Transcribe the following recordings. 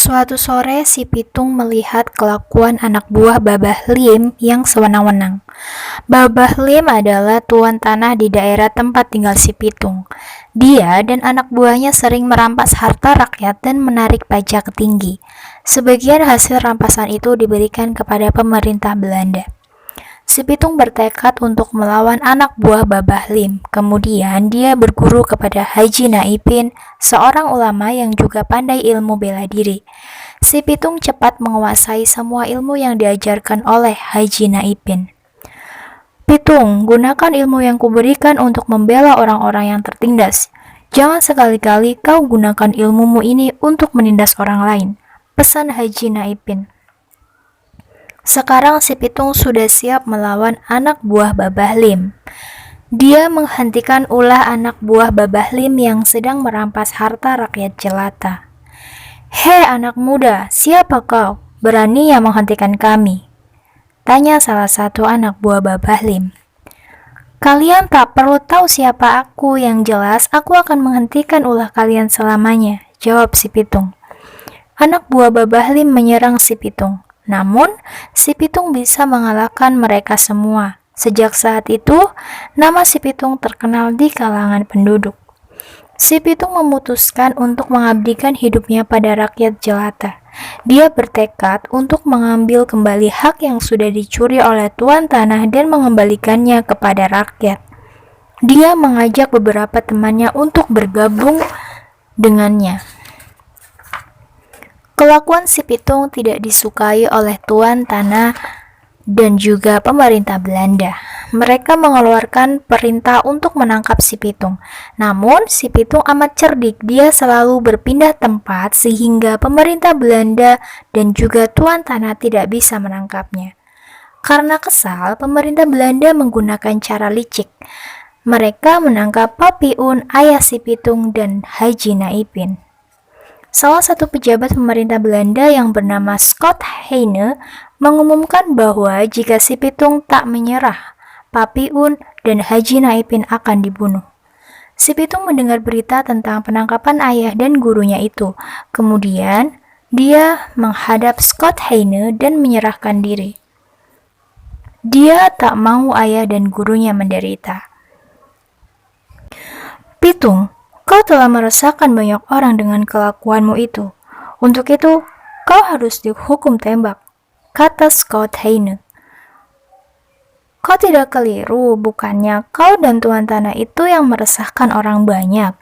Suatu sore, si Pitung melihat kelakuan anak buah Babah Lim yang sewenang-wenang. Babah Lim adalah tuan tanah di daerah tempat tinggal si Pitung. Dia dan anak buahnya sering merampas harta rakyat dan menarik pajak tinggi. Sebagian hasil rampasan itu diberikan kepada pemerintah Belanda. Si Pitung bertekad untuk melawan anak buah Babah Lim. Kemudian dia berguru kepada Haji Naipin, seorang ulama yang juga pandai ilmu bela diri. Si Pitung cepat menguasai semua ilmu yang diajarkan oleh Haji Naipin. Pitung, gunakan ilmu yang kuberikan untuk membela orang-orang yang tertindas. Jangan sekali-kali kau gunakan ilmumu ini untuk menindas orang lain, pesan Haji Naipin. Sekarang si Pitung sudah siap melawan anak buah Babah Lim. Dia menghentikan ulah anak buah Babah Lim yang sedang merampas harta rakyat jelata. "Hei anak muda, siapa kau? Berani yang menghentikan kami?" tanya salah satu anak buah Babah Lim. "Kalian tak perlu tahu siapa aku, yang jelas aku akan menghentikan ulah kalian selamanya," jawab si Pitung. Anak buah Babah Lim menyerang si Pitung. Namun, si Pitung bisa mengalahkan mereka semua. Sejak saat itu, nama si Pitung terkenal di kalangan penduduk. Si Pitung memutuskan untuk mengabdikan hidupnya pada rakyat jelata. Dia bertekad untuk mengambil kembali hak yang sudah dicuri oleh tuan tanah dan mengembalikannya kepada rakyat. Dia mengajak beberapa temannya untuk bergabung dengannya. Kelakuan si Pitung tidak disukai oleh tuan tanah dan juga pemerintah Belanda. Mereka mengeluarkan perintah untuk menangkap si Pitung. Namun, si Pitung amat cerdik. Dia selalu berpindah tempat sehingga pemerintah Belanda dan juga tuan tanah tidak bisa menangkapnya. Karena kesal, pemerintah Belanda menggunakan cara licik. Mereka menangkap Papiun, ayah si Pitung, dan Haji Naipin. Salah satu pejabat pemerintah Belanda yang bernama Scott Heine mengumumkan bahwa jika si Pitung tak menyerah, Papiun dan Haji Naipin akan dibunuh. Si Pitung mendengar berita tentang penangkapan ayah dan gurunya itu. Kemudian, dia menghadap Scott Heine dan menyerahkan diri. Dia tak mau ayah dan gurunya menderita. "Pitung, kau telah meresahkan banyak orang dengan kelakuanmu itu. Untuk itu, kau harus dihukum tembak," kata Scott Heine. "Kau tidak keliru, bukannya kau dan tuan tanah itu yang meresahkan orang banyak.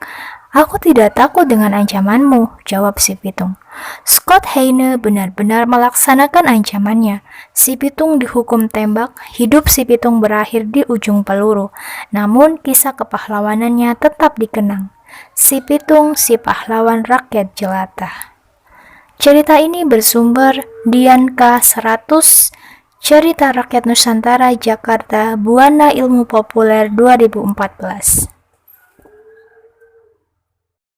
Aku tidak takut dengan ancamanmu," jawab si Pitung. Scott Heine benar-benar melaksanakan ancamannya. Si Pitung dihukum tembak, hidup si Pitung berakhir di ujung peluru. Namun kisah kepahlawanannya tetap dikenang. Si Pitung, si pahlawan rakyat jelata. Cerita ini bersumber Dian K100, Cerita Rakyat Nusantara, Jakarta, Buana Ilmu Populer 2014.